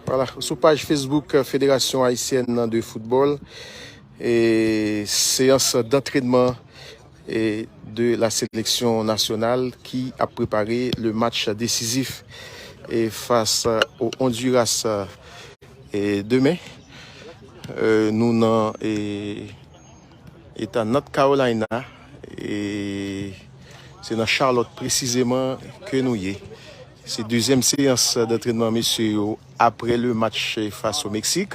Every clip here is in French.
Voilà, sur page Facebook Fédération haïtienne de football et séance d'entraînement et de la sélection nationale qui a préparé le match décisif et face au Honduras et demain. Nous dans à North Carolina et c'est dans Charlotte précisément que nous y est. C'est deuxième séance d'entraînement, messieurs, après le match face au Mexique.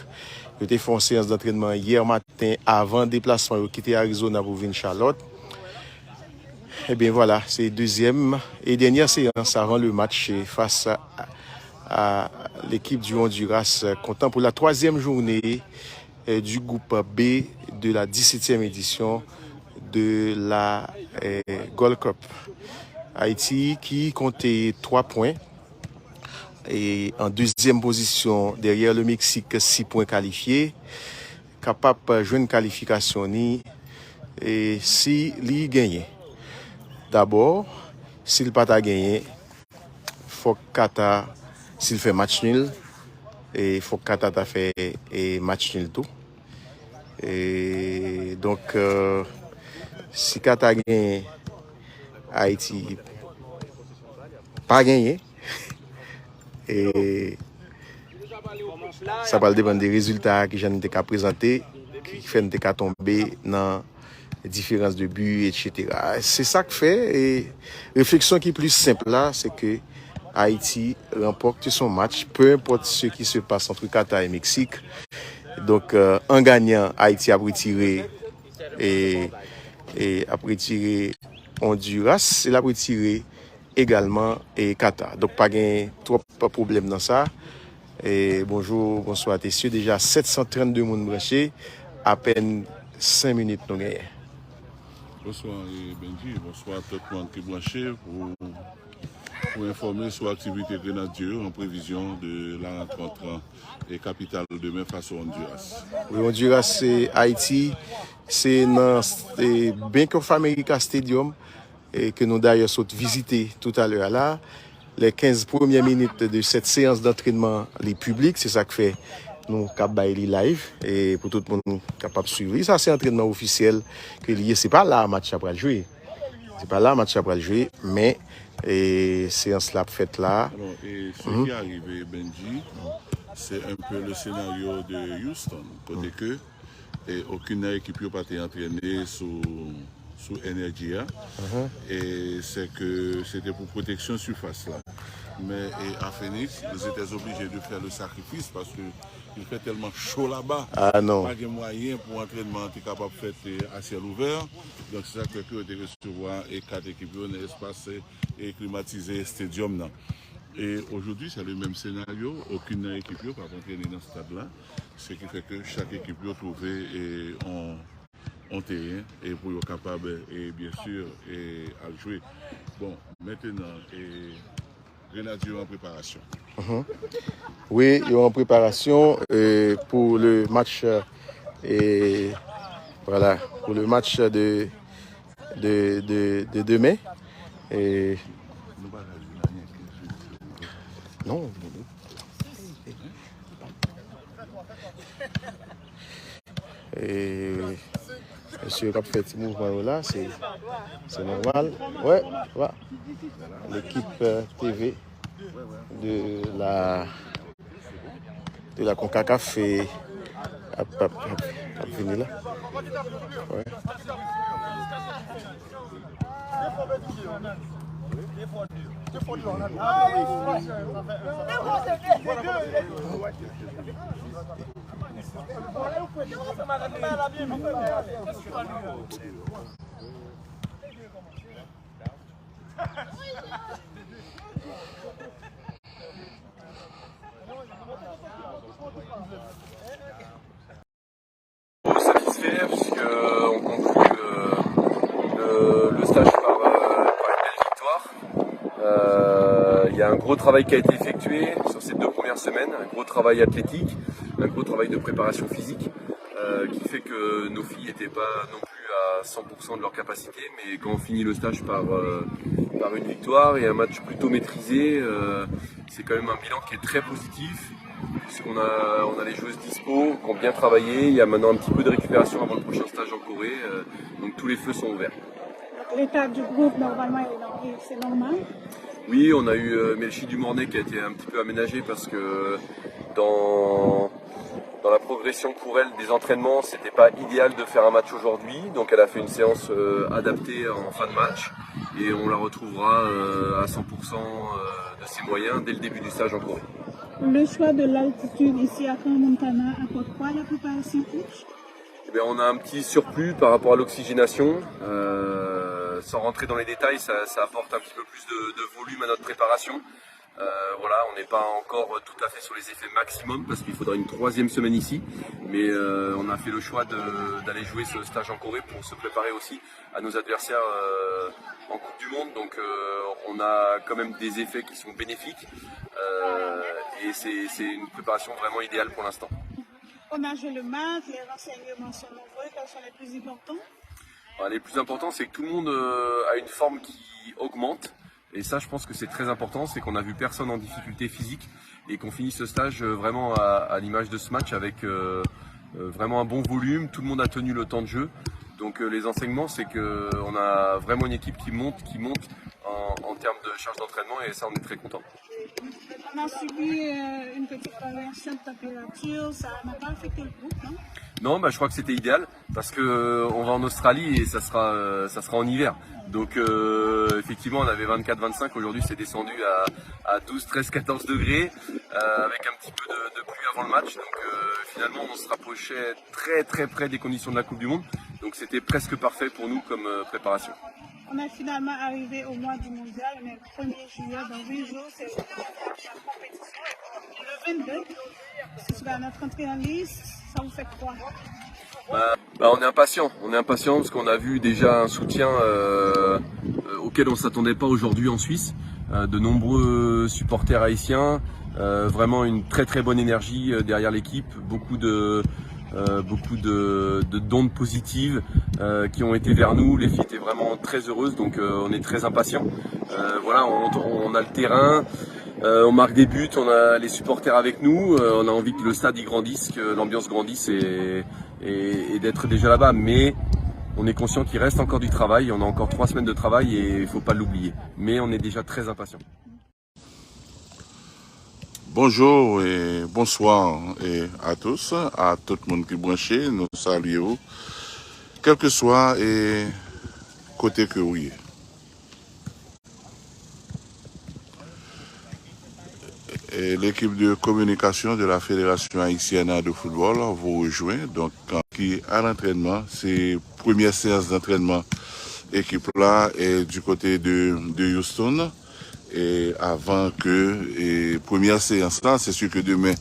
Nous avons fait une séance d'entraînement hier matin avant le déplacement pour quitter Arizona pour venir Charlotte. Et bien voilà, c'est deuxième et dernière séance avant le match face à l'équipe du Honduras, comptant pour la troisième journée du groupe B de la 17e édition de la Gold Cup. Haïti qui comptait 3 points et en deuxième position derrière le Mexique, 6 points qualifiés, capable de jouer une qualification et si il gagne. D'abord, s'il pas gagné, faut que Qatar, s'il fait match nul, et faut que Qatar fait match nul tout. Et donc, si Qatar gagne, Haïti pas gagné. Et ça va dépendre des résultats que j'en ai présentés, qui fait que tomber dans les différences de buts, etc. C'est ça que fait. Et réflexion qui est plus simple là, c'est que Haïti remporte son match, peu importe ce qui se passe entre Qatar et Mexique. Donc, en gagnant, Haïti a retiré et après tirer Honduras, il a retiré également et Qatar. Donc pas de trop de problème dans ça. Et bonjour, bonsoir messieurs. Déjà 732 personnes branchées, à peine 5 minutes nous gagnons. Bonsoir Benji, bonsoir à tout le monde qui est branché pour informer sur l'activité Grenadier en prévision de la rencontre et capitale demain face au Honduras. Oui, Honduras et Haïti, c'est dans Bank of America Stadium et que nous d'ailleurs sommes visités tout à l'heure là. Les 15 premières minutes de cette séance d'entraînement les publics, c'est ça que fait nous capable live et pour tout le monde capable de suivre. Ça c'est entraînement officiel que lié, c'est pas là match après le jouer. C'est pas là match après le jouer, mais séance là faite là. Alors, et ce qui est arrivé Benji, c'est un peu le scénario de Houston, côté que aucune équipe n'a pas été entraînée sous Energia et c'est que c'était pour protection surface là. Mais à Phoenix, ils étaient obligés de faire le sacrifice parce qu'il fait tellement chaud là-bas. Ah non. Pas de moyens pour entraînement capable de faire à ciel ouvert. Donc c'est ça que de recevoir et 4 équipes dans l'espace et climatisé stadium là. Et aujourd'hui, c'est le même scénario. Aucune équipe n'a pas entraîné dans ce stade-là. Ce qui fait que chaque équipe a trouvé en terrain et pour être capable, et bien sûr, à jouer. Bon, maintenant, Grenadier en préparation. Oui, ils sont en préparation pour le match. Voilà, pour le match de demain. Et non. Et monsieur a fait ce mouvement là, c'est normal. Ouais, voilà. L'équipe TV de la CONCACAF a venu là. Ouais. Satisfait puisqu'on conclut le stage par une belle victoire. Il y a un gros travail qui a été effectué sur ces 2 premières semaines, un gros travail athlétique, un gros travail de préparation physique qui fait que nos filles n'étaient pas non plus à 100% de leur capacité, mais quand on finit le stage par une victoire et un match plutôt maîtrisé, c'est quand même un bilan qui est très positif, puisqu'on a les joueuses dispo, qui ont bien travaillé, il y a maintenant un petit peu de récupération avant le prochain stage en Corée, donc tous les feux sont ouverts. L'état du groupe, normalement, c'est normal? Oui, on a eu Melchi Dumornay qui a été un petit peu aménagé parce que dans la progression pour elle des entraînements, c'était pas idéal de faire un match aujourd'hui, donc elle a fait une séance adaptée en fin de match et on la retrouvera à 100% de ses moyens dès le début du stage en Corée. Le choix de l'altitude ici à Crans-Montana apporte quoi à la préparation coach? Eh bien, on a un petit surplus par rapport à l'oxygénation. Sans rentrer dans les détails, ça apporte un petit peu plus de volume à notre préparation. Voilà, on n'est pas encore tout à fait sur les effets maximum parce qu'il faudra une 3e semaine ici, mais on a fait le choix d'aller jouer ce stage en Corée pour se préparer aussi à nos adversaires en Coupe du Monde, donc on a quand même des effets qui sont bénéfiques et c'est une préparation vraiment idéale pour l'instant. On a joué le match, les renseignements sont nombreux, quels sont les plus importants? Les plus importants, c'est que tout le monde a une forme qui augmente. Et ça, je pense que c'est très important, c'est qu'on n'a vu personne en difficulté physique et qu'on finit ce stage vraiment à l'image de ce match avec vraiment un bon volume. Tout le monde a tenu le temps de jeu. Donc les enseignements, c'est qu'on a vraiment une équipe qui monte en termes de charge d'entraînement et ça, on est très content. On a subi une petite variation de température, ça n'a pas affecté le groupe, non? Non, je crois que c'était idéal parce que on va en Australie et ça sera en hiver. Donc effectivement, on avait 24-25. Aujourd'hui, c'est descendu à 12, 13, 14 degrés avec un petit peu de pluie avant le match. Donc finalement, on se rapprochait très très près des conditions de la Coupe du Monde. Donc c'était presque parfait pour nous comme préparation. On est finalement arrivé au mois du mondial, on est le 1er juillet, dans 8 jours, c'est la compétition. Le 22, si tu vas notre entrée en liste, ça vous fait quoi? On est impatient parce qu'on a vu déjà un soutien auquel on ne s'attendait pas aujourd'hui en Suisse, de nombreux supporters haïtiens, vraiment une très très bonne énergie derrière l'équipe, beaucoup de d'ondes positives qui ont été vers nous. Les filles étaient vraiment très heureuses, donc on est très impatients. Voilà, on a le terrain, on marque des buts, on a les supporters avec nous, on a envie que le stade y grandisse, que l'ambiance grandisse et d'être déjà là-bas. Mais on est conscient qu'il reste encore du travail, on a encore 3 semaines de travail et il ne faut pas l'oublier. Mais on est déjà très impatients. Bonjour et bonsoir à tous, à tout le monde qui est branché, nous saluons, quel que soit et côté que vous y êtes. L'équipe de communication de la Fédération haïtienne de football vous rejoint, donc qui à l'entraînement, c'est première séance d'entraînement équipe là est du côté de Houston. Et avant que première séance là, c'est sûr que demain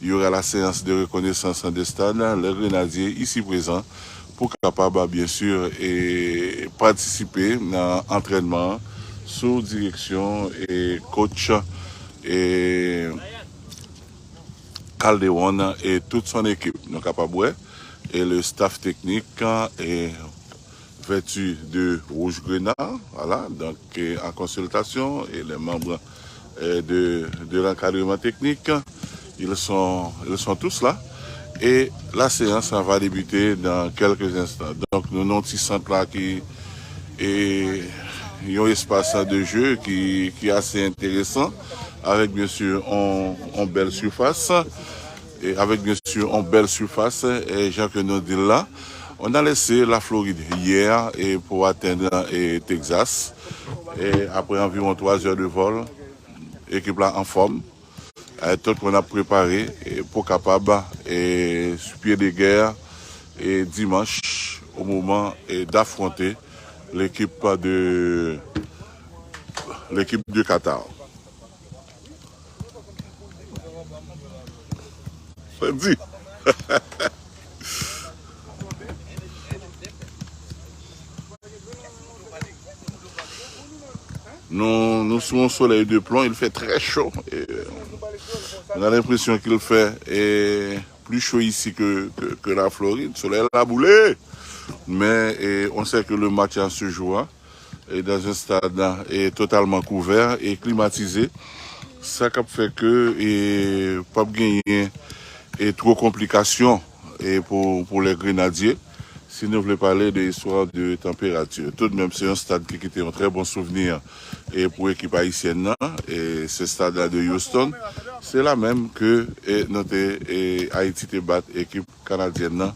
il y aura la séance de reconnaissance en des stades, les grenadiers ici présents pour capable bien sûr et participer à l'entraînement sous direction et coach et Calderon et toute son équipe. Donc capable et le staff technique est vêtu de rouge grenat, voilà, donc en consultation et les membres de l'encadrement technique, ils sont tous là et la séance va débuter dans quelques instants. Donc nous avons un petit centre là qui est un espace de jeu qui est assez intéressant avec bien sûr une belle surface et Jean que nous dit là. On a laissé la Floride hier et pour atteindre Texas. Et après environ 3 heures de vol, l'équipe là en forme. Tout qu'on a préparé pour capable et sur pied de guerre et dimanche au moment d'affronter l'équipe de Qatar. Dit. Nous sommes au soleil de plomb, il fait très chaud. Et on a l'impression qu'il fait plus chaud ici que la Floride. Le soleil a boulé. Mais on sait que le match en se jouant et dans un stade là, est totalement couvert et climatisé. Ça qui fait que pas gagner et trop complications et pour les grenadiers. Si nous voulons parler de l'histoire de température, tout de même c'est un stade qui était un très bon souvenir et pour l'équipe haïtienne là, et ce stade là de Houston, c'est la même que notre Haïti te bat équipe canadienne là,